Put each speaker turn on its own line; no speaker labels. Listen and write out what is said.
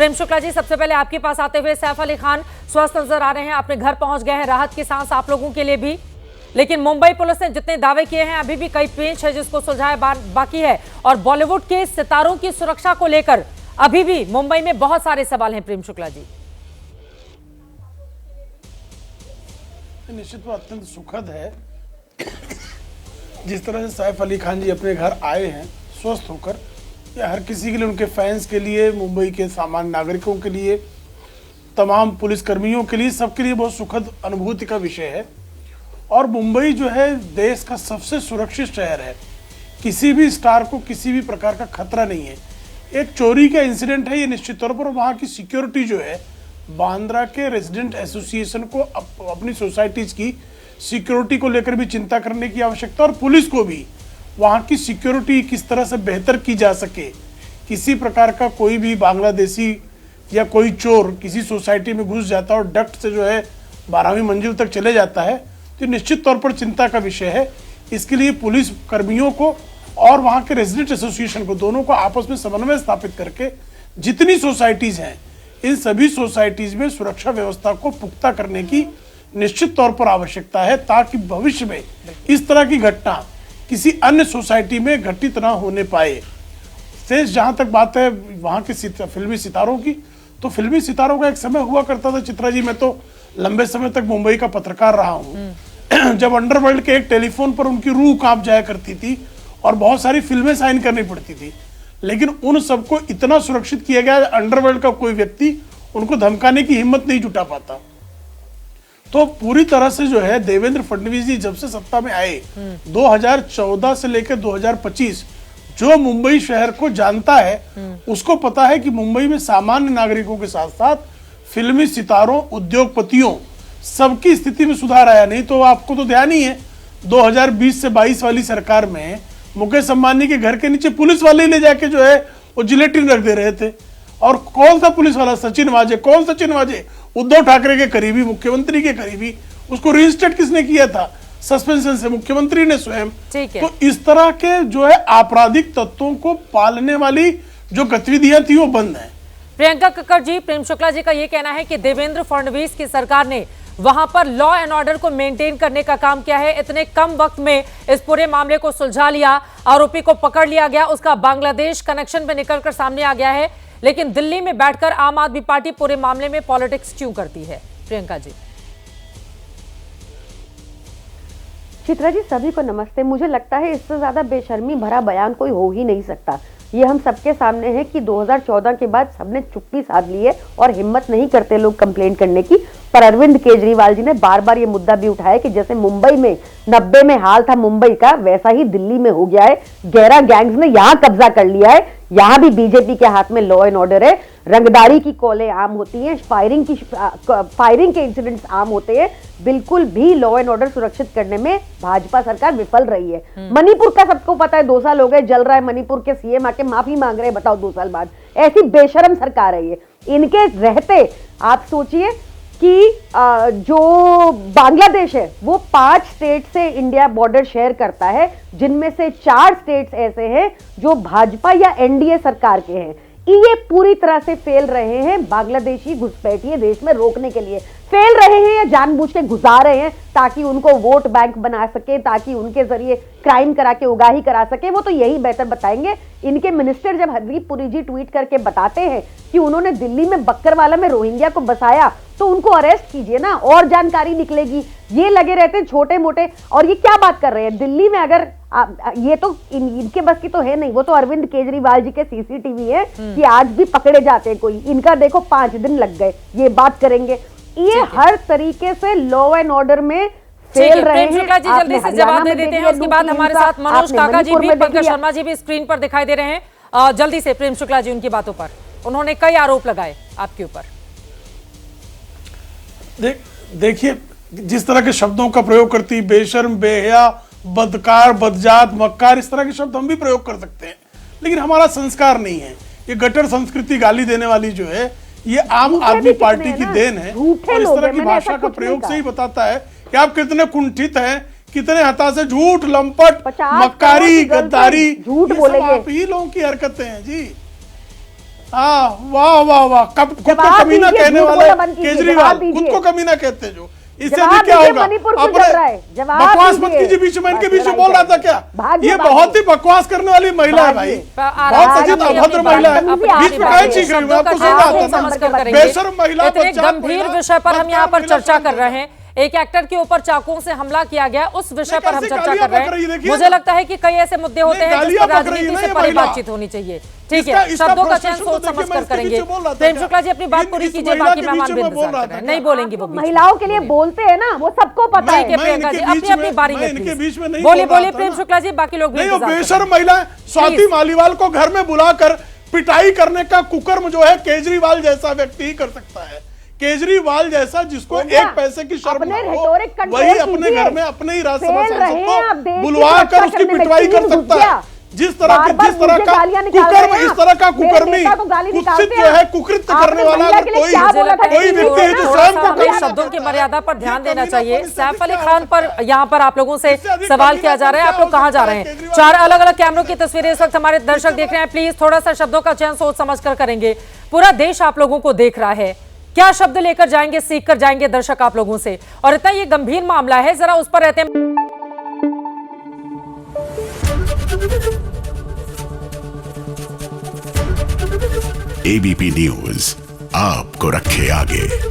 प्रेम शुक्ला जी, सबसे पहले आपके पास आते हुए, सैफ अली खान स्वस्थ नजर आ रहे हैं, अपने घर पहुंच गए हैं, राहत की सांस आप लोगों के लिए भी। लेकिन मुंबई पुलिस ने जितने दावे किए हैं, अभी भी कई पेच है जिसको सुलझाया बाकी है। और बॉलीवुड के सितारों की सुरक्षा को लेकर अभी भी मुंबई में बहुत सारे सवाल हैं। प्रेम शुक्ला जी,
निश्चित अत्यंत सुखद है जिस तरह से सैफ अली खान जी अपने घर आए हैं स्वस्थ होकर, या हर किसी के लिए, उनके फैंस के लिए, मुंबई के सामान्य नागरिकों के लिए, तमाम पुलिस कर्मियों के लिए, सबके लिए बहुत सुखद अनुभूति का विषय है। और मुंबई जो है देश का सबसे सुरक्षित शहर है, किसी भी स्टार को किसी भी प्रकार का खतरा नहीं है। एक चोरी का इंसिडेंट है ये निश्चित तौर पर, वहाँ की सिक्योरिटी जो है, बांद्रा के रेजिडेंट एसोसिएशन को अपनी सोसाइटीज की सिक्योरिटी को लेकर भी चिंता करने की आवश्यकता, और पुलिस को भी वहाँ की सिक्योरिटी किस तरह से बेहतर की जा सके। किसी प्रकार का कोई भी बांग्लादेशी या कोई चोर किसी सोसाइटी में घुस जाता है और डक्ट से जो है 12वीं मंजिल तक चले जाता है, तो निश्चित तौर पर चिंता का विषय है। इसके लिए पुलिस कर्मियों को और वहाँ के रेजिडेंट एसोसिएशन को, दोनों को आपस में समन्वय स्थापित करके जितनी सोसाइटीज हैं, इन सभी सोसाइटीज में सुरक्षा व्यवस्था को पुख्ता करने की निश्चित तौर पर आवश्यकता है, ताकि भविष्य में इस तरह की घटना किसी अन्य सोसाइटी में घटित ना होने पाए। शेष जहां तक बात है वहां के फिल्मी सितारों की, तो फिल्मी सितारों का एक समय हुआ करता था चित्रा जी, मैं तो लंबे समय तक मुंबई का पत्रकार रहा हूं, जब अंडरवर्ल्ड के एक टेलीफोन पर उनकी रूह कांप जाया करती थी और बहुत सारी फिल्में साइन करनी पड़ती थी, लेकिन उन सबको इतना सुरक्षित किया गया, अंडरवर्ल्ड का कोई व्यक्ति उनको धमकाने की हिम्मत नहीं जुटा पाता। तो पूरी तरह से जो है देवेंद्र फडणवीस जी जब से सत्ता में आए 2014 से लेकर 2025, जो मुंबई शहर को जानता है उसको पता है कि मुंबई में सामान्य नागरिकों के साथ साथ फिल्मी सितारों, उद्योगपतियों, सबकी स्थिति में सुधार आया। नहीं तो आपको तो ध्यान ही है 2020 से 22 वाली सरकार में मुकेश अंबानी के घर के नीचे पुलिस वाले ले जाके जो है वो जिलेटिन रख दे रहे थे। और कौन सा पुलिस वाला? सचिन वाजे। कौन सचिन वाजे? उद्धव ठाकरे के करीबी, मुख्यमंत्री के करीबी। उसको रिइंस्टेट किसने किया था? सस्पेंशन से मुख्यमंत्री ने स्वयं। तो इस तरह के जो है आपराधिक तत्वों को पालने वाली जो गतिविधियां थी वो बंद है।
प्रियंका कक्कड़ जी, प्रेम शुक्ला जी का ये कहना है कि देवेंद्र फडणवीस की सरकार ने वहां पर लॉ एंड ऑर्डर को मेंटेन करने का काम किया है, इतने कम वक्त में इस पूरे मामले को सुलझा लिया, आरोपी को पकड़ लिया गया, उसका बांग्लादेश कनेक्शन पे निकलकर सामने आ गया है। लेकिन दिल्ली में बैठकर आम आदमी पार्टी पूरे मामले में पॉलिटिक्स क्यों करती है? प्रियंका जी।
चित्रा जी, सभी को नमस्ते। मुझे लगता है इससे ज्यादा बेशर्मी भरा बयान कोई हो ही नहीं सकता। ये हम सबके सामने है कि 2014 के बाद सबने चुप्पी साध ली है और हिम्मत नहीं करते लोग कंप्लेंट करने की। पर अरविंद केजरीवाल जी ने बार बार ये मुद्दा भी उठाया कि जैसे मुंबई में 90 में हाल था मुंबई का, वैसा ही दिल्ली में हो गया है। गैरा गैंग्स ने यहाँ कब्जा कर लिया है, यहाँ भी बीजेपी के हाथ में लॉ एंड ऑर्डर है। रंगदारी की कॉलें आम होती हैं, फायरिंग के इंसिडेंट्स आम होते हैं। बिल्कुल भी लॉ एंड ऑर्डर सुरक्षित करने में भाजपा सरकार विफल रही है। मणिपुर का सबको पता है, 2 साल हो गए जल रहा है, मणिपुर के सीएम आके माफी मांग रहे हैं, बताओ 2 साल बाद। ऐसी बेशरम सरकार है ये। इनके रहते आप सोचिए कि जो बांग्लादेश है वो 5 स्टेट से इंडिया बॉर्डर शेयर करता है, जिनमें से 4 स्टेट्स ऐसे हैं जो भाजपा या एनडीए सरकार के हैं। ये पूरी तरह से फेल रहे हैं बांग्लादेशी घुसपैठिए देश में रोकने के लिए। फेल रहे हैं या जानबूझ के घुसा रहे हैं ताकि उनको वोट बैंक बना सके, ताकि उनके जरिए क्राइम करा के उगाही करा सके, वो तो यही बेहतर बताएंगे। इनके मिनिस्टर जब हरदीप पुरी जी ट्वीट करके बताते हैं कि उन्होंने दिल्ली में बक्करवाला में रोहिंग्या को बसाया, तो उनको अरेस्ट कीजिए ना, और जानकारी निकलेगी। ये लगे रहते हैं छोटे मोटे। और ये क्या बात कर रहे हैं दिल्ली में? अगर ये तो इनके बस की तो है नहीं, वो तो अरविंद केजरीवाल जी के सीसीटीवी है कि आज भी पकड़े जाते हैं कोई। इनका देखो 5 दिन लग गए, ये बात करेंगे। ये हर तरीके से लॉ एंड ऑर्डर में फेल रहे हैं।
शुक्ला जी जल्दी से जवाब दे देते हैं, उसके बाद हमारे साथ मनोज काका जी भी, पंकज शर्मा जी भी स्क्रीन पर दिखाई दे रहे हैं। जल्दी से प्रेम शुक्ला जी, उनकी बातों पर उन्होंने कई आरोप लगाए आपके ऊपर।
देखिए जिस तरह के शब्दों का प्रयोग करती, बेशर्म, बेहया, बदकार, बदजात, मक्कार, इस तरह के शब्द हम भी प्रयोग कर सकते हैं, लेकिन हमारा संस्कार नहीं है। ये गटर संस्कृति, गाली देने वाली जो है, ये आम आदमी पार्टी की देन है। और इस तरह की भाषा का प्रयोग से ही बताता है कि आप कितने कुंठित हैं, कितने हताशे, झूठ, लंपट, मक्कारी, गद्दारी,
झूठ बोलेंगे,
आप ही लोगों की हरकतें हैं जी। हाँ, वाह वाह वाह, खुद को
जवाब
कमीना
दीजिए,
कहने
झूठ
वाले
बोलना बंद कीजिए,
केजरीवाल
जवाब
खुद
दीजिए।
को कमीना कहते हैं जो, इससे
जवाब
भी क्या
दीजिए,
होगा?
मणिपुर क्यों चल रहा है? जवाब
बकवास मत
दीजिए।
कीजिए, बीच में इनके
बस
बीच में
लड़ाई
बोल रहा था
करें।
क्या?
भागिए,
ये
भागिए।
बहुत ही बकवास करने वाली महिला है भाई, बहुत अजीब अभद्र महिला है, बीच में काहे चीख रही हूँ? आपको सही बात है ना, बेशर्म महिला को
इतने
जात
गंभीर
महिला,
विषय पर हम यहाँ पर
महिला
चर्चा
शामिल
कर रहे हैं। एक एक्टर के ऊपर चाकुओं से हमला किया गया, उस विषय पर हम
कैसे
चर्चा
गालियां
कर रहे
बक रही है,
हैं।
देखिए
मुझे
ना।
लगता है कि कई ऐसे मुद्दे होते हैं जिस
गालियां
पर
बक रही है
राजनीति
ना
से
ये
परे
महिला।
बातचीत होनी चाहिए। ठीक
इसका-
है,
इसका
शब्दों का
frustration
चयन
तो
सोच
देखिए,
समझ
मैं
कर
इसके
करेंगे।
पीछे बोल रहा था
प्रेम
क्या?
शुक्ला जी अपनी बात पूरी
इस
कीजिए,
महिला
बाकी
के
मेहमान
बीच
भी
में बोल
इंतजार
रहा
कर रहे हैं।
था
नहीं बोलेंगी वो बीच में।
महिलाओं के लिए बोलते हैं ना, वो सबको पता है।
ठीक है प्रियंका जी,
इनके
अपनी
बीच
अपनी
में-
बारी
मैं
में
इनके
प्लीज
बीच में नहीं
बोलिए
बोल रहा
बोलिए
था
प्रेम
ना।
शुक्ला जी, बाकी लोग भी
नहीं, वो
इंतजार कर रहे
बेशर्म
हैं।
महिला है। स्वाति
Please।
मालीवाल को घर में बुलाकर पिटाई करने का कुकर्म जो है केजरीवाल जैसा व्यक्ति ही कर सकता है। केजरीवाल जैसा जिसको
हो गया।
एक पैसे की शर्म
अपने
ना हो,
rhetoric control
वही अपने
कीजिए।
घर में अपने ही राज्यसभा
फेल रहे हैं आप,
सांसद
देश
को
की
बुलवा
सुरक्षा
कर उसकी
करने में
पिटवाई कर
टीम
सकता
घुस
है।
गया।
जिस तरह
बार
के
बार
जिस तरह
मुझे
का
गालियां निकाल
कुकर्म,
रहे हैं
इस तरह का
आप। मेरे
कुकर्मी
नेता को गाली
कुत्सित
निकालते
जो
हैं
है
आप।
कुकृत्य
आपने
करने वाला
महिला
अगर
के लिए
कोई
क्या बोला था?
कोई
कि
व्यक्ति है जो
थोड़ा
स्वयं
सा
को
हमें
कमीना
शब्दों की
कहता है।
मर्यादा पर
ये
ध्यान देना
कमीनापन
चाहिए।
इससे
सैफ
अधिक
अली
क्या
खान
हो
पर
सकता है?
यहाँ पर आप लोगों से
इससे अधिक
सवाल किया जा
कमीनापन
रहा है। आप
क्या
लोग
हो
कहाँ जा
सकता
रहे
है?
हैं?
केजरीवाल
4 अलग अलग कैमरों की तस्वीरें इस वक्त हमारे दर्शक देख रहे हैं। प्लीज थोड़ा सा शब्दों का चयन सोच समझ कर करेंगे। पूरा देश आप लोगों को देख रहा है, क्या शब्द लेकर जाएंगे, सीख कर जाएंगे दर्शक आप लोगों से? और इतना ये गंभीर मामला है, जरा उस पर रहते हैं।
एबीपी न्यूज आपको रखे आगे।